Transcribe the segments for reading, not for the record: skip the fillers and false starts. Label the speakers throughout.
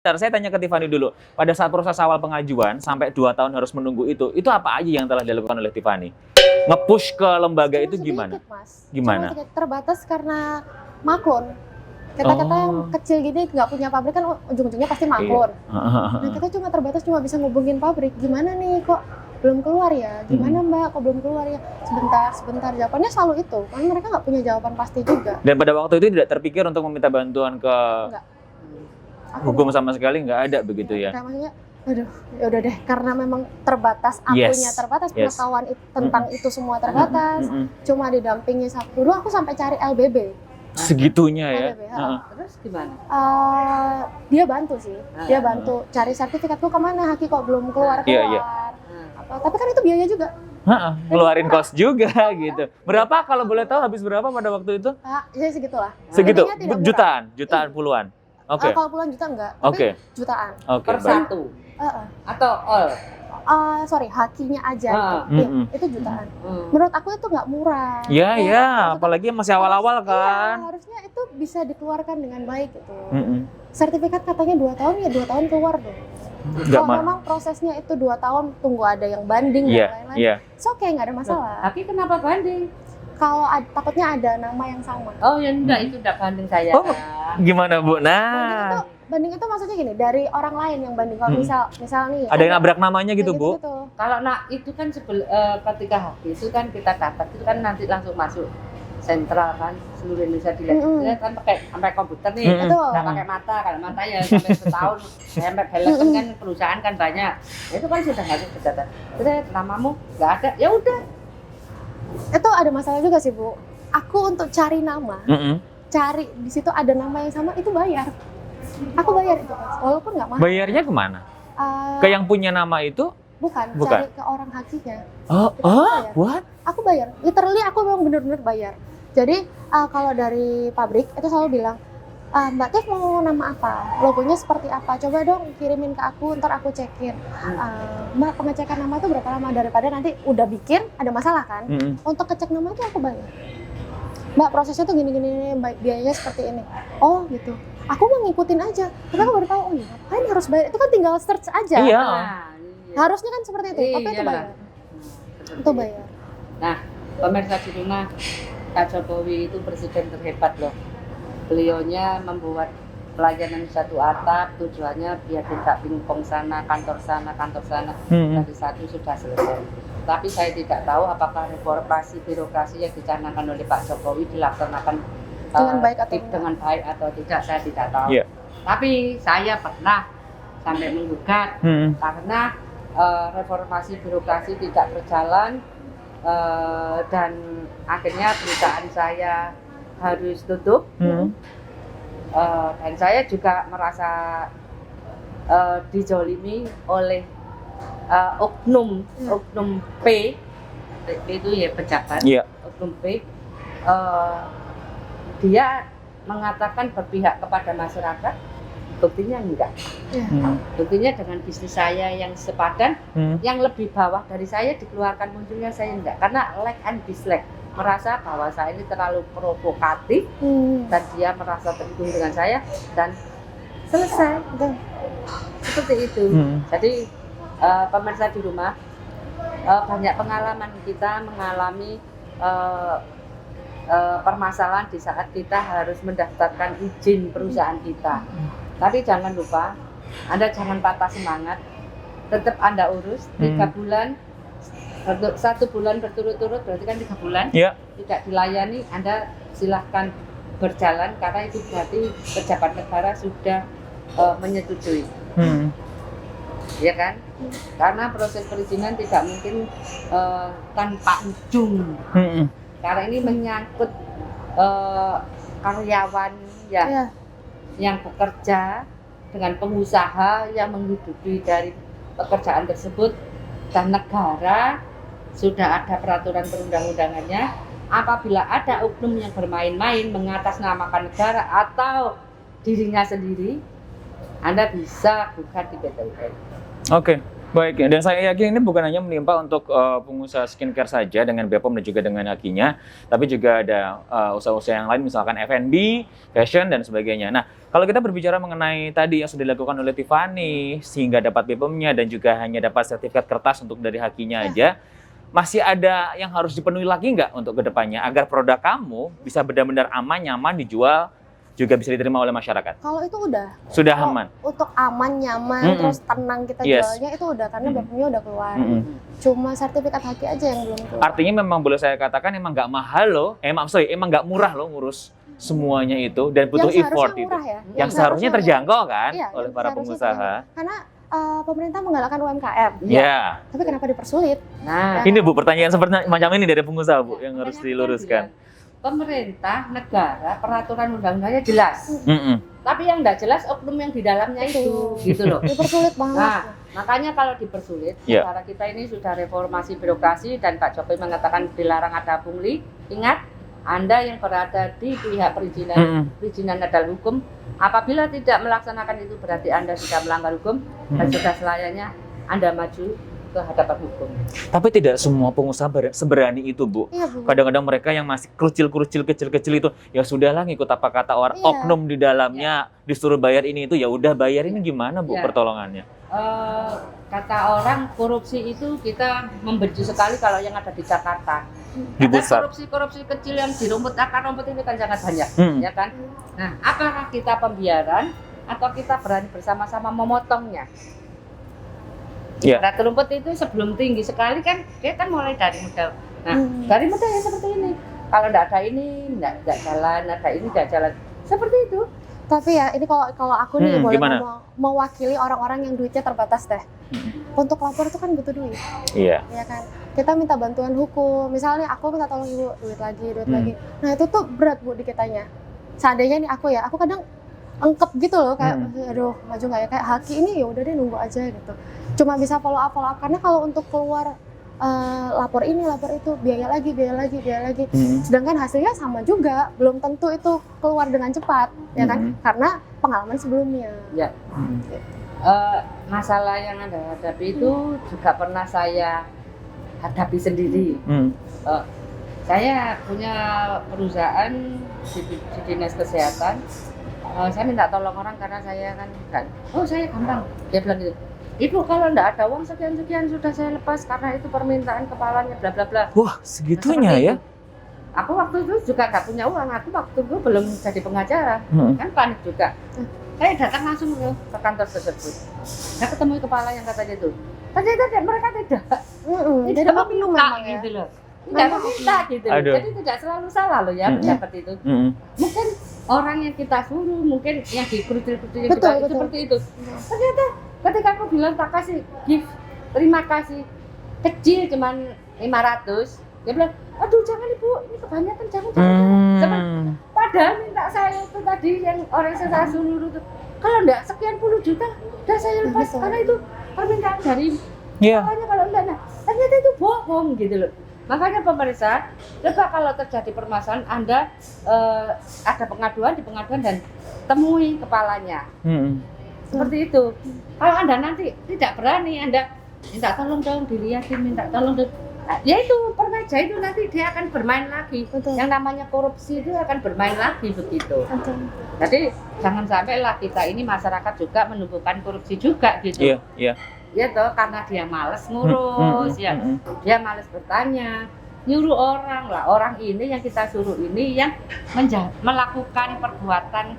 Speaker 1: Bentar, saya tanya ke Tiffany dulu. Pada saat proses awal pengajuan sampai 2 tahun harus menunggu itu apa aja yang telah dilakukan oleh Tiffany? Nge-push ke lembaga
Speaker 2: Cuma
Speaker 1: itu gimana?
Speaker 2: sedikit, Mas.
Speaker 1: Gimana?
Speaker 2: Cuma sedikit, terbatas karena maklun. Kita yang kecil gini nggak punya pabrik kan ujung-ujungnya pasti maklun. Nah kita terbatas cuma bisa ngubungin pabrik. Gimana nih kok belum keluar ya? Gimana Mbak kok belum keluar ya? Sebentar. Jawabannya selalu itu. Karena mereka nggak punya jawaban pasti juga.
Speaker 1: Dan pada waktu itu tidak terpikir untuk meminta bantuan ke
Speaker 2: Enggak.
Speaker 1: Hukum sama sekali nggak ada begitu ya?
Speaker 2: Kayak maksudnya, aduh ya udah deh karena memang terbatas, akunya terbatas, pengetahuan tentang itu semua terbatas. Cuma didampingi dulu aku sampai cari LBB.
Speaker 1: Segitunya ya?
Speaker 2: LBB,
Speaker 3: Terus gimana?
Speaker 2: Dia bantu sih, dia bantu cari sertifikatku kemana, Haki kok belum keluar. Tapi kan itu biaya juga.
Speaker 1: Ngeluarin kos juga gitu. Berapa kalau boleh tahu habis berapa pada waktu itu?
Speaker 2: Ya segitulah.
Speaker 1: Segitu? Jutaan puluhan? Oke.
Speaker 2: Kalau puluhan juta enggak, tapi jutaan.
Speaker 3: Per satu? Atau all?
Speaker 2: Sorry, Hakinya aja itu jutaan. Menurut aku itu nggak murah.
Speaker 1: Iya, apalagi masih awal-awal kan.
Speaker 2: Iya, harusnya itu bisa dikeluarkan dengan baik gitu. Sertifikat katanya 2 tahun, ya 2 tahun keluar dong. Kalau memang prosesnya itu 2 tahun, tunggu ada yang banding dan lain-lain. Oke, nggak ada masalah.
Speaker 3: Haki kenapa banding?
Speaker 2: Kalau takutnya ada nama yang sama.
Speaker 3: Oh ya enggak, itu udah banding saya.
Speaker 1: Oh, gimana Bu? Nah,
Speaker 2: banding itu maksudnya gini, dari orang lain yang banding. Kalau misal nih
Speaker 1: ada yang nabrak namanya gitu Bu?
Speaker 3: Kalau itu kan ketika Haki itu kan kita dapat itu kan nanti langsung masuk sentral kan, seluruh Indonesia dilihat kan sampai komputer nih, nggak pakai mata. Kalau mata ya sampai setahun, sampai belekan kan perusahaan kan banyak. Itu kan sudah masuk ke data. Terus namamu nggak ada, ya udah.
Speaker 2: Itu ada masalah juga sih Bu. Aku untuk cari nama, cari di situ ada nama yang sama itu bayar. Aku bayar itu, walaupun nggak mahal.
Speaker 1: Bayarnya kemana? Ke yang punya nama itu?
Speaker 2: Bukan. Cari ke orang Hakinya.
Speaker 1: What?
Speaker 2: Aku bayar. Literally aku memang benar-benar bayar. Jadi kalau dari pabrik itu selalu bilang, Mbak Tiff mau nama apa? Logonya seperti apa? Coba dong kirimin ke aku, ntar aku cekin. Mbak, pengecekan nama itu berapa lama? Daripada nanti udah bikin, ada masalah kan? Untuk ngecek nama itu aku bayar. Mbak, prosesnya tuh gini-gini, biayanya seperti ini. Oh gitu. Aku mau ngikutin aja. Tapi aku baru tahu, oh iya, ngapain harus bayar? Itu kan tinggal search aja.
Speaker 1: Iya.
Speaker 2: Harusnya kan seperti itu, tapi itu bayar. Itu bayar.
Speaker 3: Nah, pemirsa di rumah, Pak Jokowi itu presiden terhebat loh. Beliaunya membuat pelayanan satu atap, tujuannya biar tidak pingpong sana. Dari satu sudah selesai. Tapi saya tidak tahu apakah reformasi birokrasi yang dicanangkan oleh Pak Jokowi dilaksanakan dengan baik atau tidak, saya tidak tahu. Tapi saya pernah sampai menggugat karena reformasi birokrasi tidak berjalan dan akhirnya perusahaan saya harus tutup. Dan saya juga merasa dijolimi oleh oknum P itu ya pejabat. Oknum P dia mengatakan berpihak kepada masyarakat, buktinya enggak. Buktinya dengan bisnis saya yang sepadan, yang lebih bawah dari saya dikeluarkan munculnya saya enggak, karena like and dislike, merasa bahwa saya ini terlalu provokatif dan dia merasa terhubung dengan saya dan selesai. Seperti itu. Jadi pemirsa di rumah, banyak pengalaman kita mengalami permasalahan di saat kita harus mendaftarkan izin perusahaan kita. Tapi jangan lupa, Anda jangan patah semangat, tetap Anda urus 3 bulan. 1 bulan berturut-turut berarti kan 3 bulan tidak dilayani, Anda silahkan berjalan karena itu berarti pejabat negara sudah menyetujui. Ya kan? Karena proses perizinan tidak mungkin tanpa ujung. Karena ini menyangkut karyawan yang bekerja dengan pengusaha yang menghidupi dari pekerjaan tersebut, dan negara sudah ada peraturan perundang-undangannya. Apabila ada oknum yang bermain-main mengatasnamakan negara atau dirinya sendiri, Anda bisa gugat di PT UN.
Speaker 1: Oke. Baik, dan saya yakin ini bukan hanya menimpa untuk pengusaha skincare saja dengan Bepom dan juga dengan Hakinya, tapi juga ada usaha-usaha yang lain misalkan F&B, fashion dan sebagainya. Nah, kalau kita berbicara mengenai tadi yang sudah dilakukan oleh Tiffany sehingga dapat Bepomnya dan juga hanya dapat sertifikat kertas untuk dari Hakinya aja, masih ada yang harus dipenuhi lagi nggak untuk kedepannya agar produk kamu bisa benar-benar aman, nyaman dijual, juga bisa diterima oleh masyarakat?
Speaker 2: Kalau itu udah.
Speaker 1: Sudah
Speaker 2: Kalau
Speaker 1: aman?
Speaker 2: untuk aman, nyaman,
Speaker 1: Mm-mm.
Speaker 2: terus tenang kita
Speaker 1: Yes.
Speaker 2: jualnya itu udah karena
Speaker 1: Mm-mm.
Speaker 2: Bepomnya udah keluar.
Speaker 1: Mm-mm.
Speaker 2: Cuma sertifikat Haki aja yang belum keluar.
Speaker 1: Artinya memang boleh saya katakan emang nggak mahal loh, emang nggak murah loh ngurus semuanya itu dan butuh
Speaker 2: Yang
Speaker 1: effort
Speaker 2: seharusnya
Speaker 1: itu.
Speaker 2: murah ya.
Speaker 1: Yang seharusnya terjangkau kan
Speaker 2: Iya,
Speaker 1: oleh
Speaker 2: yang
Speaker 1: para
Speaker 2: seharusnya
Speaker 1: pengusaha.
Speaker 2: terjangkau. Karena pemerintah menggalakkan UMKM.
Speaker 1: Ya.
Speaker 2: Tapi kenapa dipersulit?
Speaker 3: Nah,
Speaker 1: Ini Bu, pertanyaan seperti macam ini dari pengusaha Bu yang harus
Speaker 3: makanya aku
Speaker 1: diluruskan.
Speaker 3: bilang, pemerintah, negara, peraturan undang-undangnya jelas.
Speaker 1: Mm-mm.
Speaker 3: Tapi yang nggak jelas oknum yang di dalamnya itu, gitu loh.
Speaker 2: Dipersulit banget.
Speaker 3: Nah, makanya kalau dipersulit,
Speaker 1: Ya.
Speaker 3: negara kita ini sudah reformasi birokrasi dan Pak Jokowi mengatakan dilarang ada pungli. Ingat, Anda yang berada di pihak perizinan, perizinan adalah hukum. Apabila tidak melaksanakan itu berarti Anda sudah melanggar hukum dan sudah selayaknya Anda maju ke hadapan hukum.
Speaker 1: Tapi tidak semua pengusaha seberani itu Bu.
Speaker 2: Iya, Bu.
Speaker 1: Kadang-kadang mereka yang masih kecil-kecil itu ya sudahlah ngikut apa kata orang,
Speaker 2: Iya.
Speaker 1: oknum di dalamnya disuruh bayar ini itu ya udah bayar, ini gimana Bu
Speaker 3: Iya.
Speaker 1: pertolongannya?
Speaker 3: Kata orang korupsi itu kita membenci sekali kalau yang ada di Jakarta.
Speaker 1: Di
Speaker 3: Karena
Speaker 1: pusat.
Speaker 3: korupsi korupsi kecil yang di rumput akar rumput ini kan sangat banyak,
Speaker 1: Hmm.
Speaker 3: ya kan? Nah, apakah kita pembiaran atau kita berani bersama-sama memotongnya?
Speaker 1: Iya.
Speaker 3: Berat rumput itu sebelum tinggi sekali kan, dia kan mulai dari muda. Nah, dari muda ya seperti ini. Kalau nggak ada ini, nggak jalan, ada ini nggak jalan. Seperti itu.
Speaker 2: Tapi ya ini kalau aku nih boleh
Speaker 1: gimana?
Speaker 2: ngomong, mewakili orang-orang yang duitnya terbatas deh. Untuk lapor itu kan butuh duit,
Speaker 1: Iya.
Speaker 2: ya kan? Kita minta bantuan hukum. Misalnya aku minta tolong ibu duit lagi.
Speaker 1: Hmm.
Speaker 2: Nah itu tuh berat Bu di kitanya. Seandainya nih aku kadang engkep gitu loh kayak aduh maju nggak ya, kayak Haki ini ya udah deh nunggu aja gitu. Cuma bisa follow up karena kalau untuk keluar lapor ini lapor itu biaya lagi. Sedangkan hasilnya sama juga, belum tentu itu keluar dengan cepat, ya kan? Karena pengalaman sebelumnya.
Speaker 3: Ya. Masalah yang Anda hadapi itu juga pernah saya hadapi sendiri. Saya punya perusahaan di dinas kesehatan. Saya minta tolong orang karena saya kan, oh saya gampang. Dia bilang gitu, Ibu kalau enggak ada uang sekian-sekian sudah saya lepas karena itu permintaan kepalanya bla bla bla.
Speaker 1: Wah, segitunya
Speaker 3: Seperti
Speaker 1: ya?
Speaker 3: itu. Aku waktu itu juga nggak punya uang, aku waktu itu belum jadi pengacara, kan panik juga. Saya datang langsung ke kantor tersebut. Saya ketemu kepala yang katanya itu, ternyata mereka tidak
Speaker 2: Jadi oknum
Speaker 3: meminta
Speaker 2: memang ya.
Speaker 3: gitu loh. Tidak meminta gitu loh.
Speaker 1: Aduh.
Speaker 3: Jadi tidak selalu salah loh ya pendapat itu. Mungkin orang yang kita suruh, mungkin yang dikerucil-kerucil
Speaker 2: Betul,
Speaker 3: juga
Speaker 2: betul.
Speaker 3: seperti itu. Ternyata ketika aku bilang tak kasih gift, terima kasih kecil cuman 500, dia bilang, aduh jangan Ibu, ini kebanyakan jangan. Padahal minta saya itu tadi yang orang yang saya suruh itu, kalau enggak sekian puluh juta, udah saya lepas
Speaker 2: Betul.
Speaker 3: karena itu permintaan dari
Speaker 1: Iya.
Speaker 3: makanya kalau enggak, nah, ternyata itu bohong gitu loh. Makanya pemerintah, coba kalau terjadi permasalahan, Anda ada pengaduan di pengadilan dan temui kepalanya. Seperti itu. Kalau Anda nanti tidak berani, Anda minta tolong dong dilihatin, minta tolong dong. Nah, ya itu permeja itu nanti dia akan bermain lagi.
Speaker 2: Betul.
Speaker 3: Yang namanya korupsi itu akan bermain lagi begitu.
Speaker 2: Betul.
Speaker 3: Jadi jangan sampai lah kita ini masyarakat juga menumbuhkan korupsi juga gitu.
Speaker 1: Iya, iya.
Speaker 3: Ya toh karena dia malas ngurus, ya dia malas bertanya, nyuruh orang lah, orang ini yang kita suruh ini yang melakukan perbuatan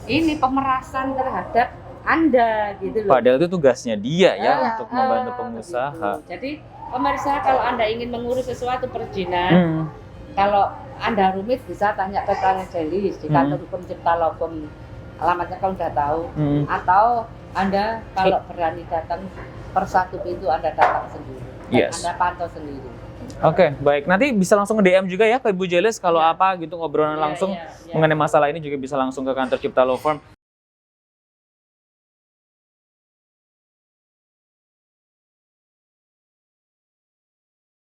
Speaker 3: ini pemerasan terhadap Anda gitu loh.
Speaker 1: Padahal itu tugasnya dia ya untuk membantu
Speaker 3: Begitu.
Speaker 1: pengusaha.
Speaker 3: Jadi pemirsa kalau Anda ingin mengurus sesuatu perizinan, kalau Anda rumit bisa tanya ke Tanya Jelis di kantor hukum Cipta Lokum, alamatnya kalau sudah tahu, atau Anda kalau berani datang per satu pintu Anda datang sendiri, dan
Speaker 1: Yes.
Speaker 3: Anda pantau sendiri.
Speaker 1: Oke, baik. Nanti bisa langsung nge-DM juga ya ke Ibu Jelis kalau apa gitu ngobrolan langsung
Speaker 3: Iya.
Speaker 1: mengenai masalah ini juga bisa langsung ke kantor Cipta Law Firm.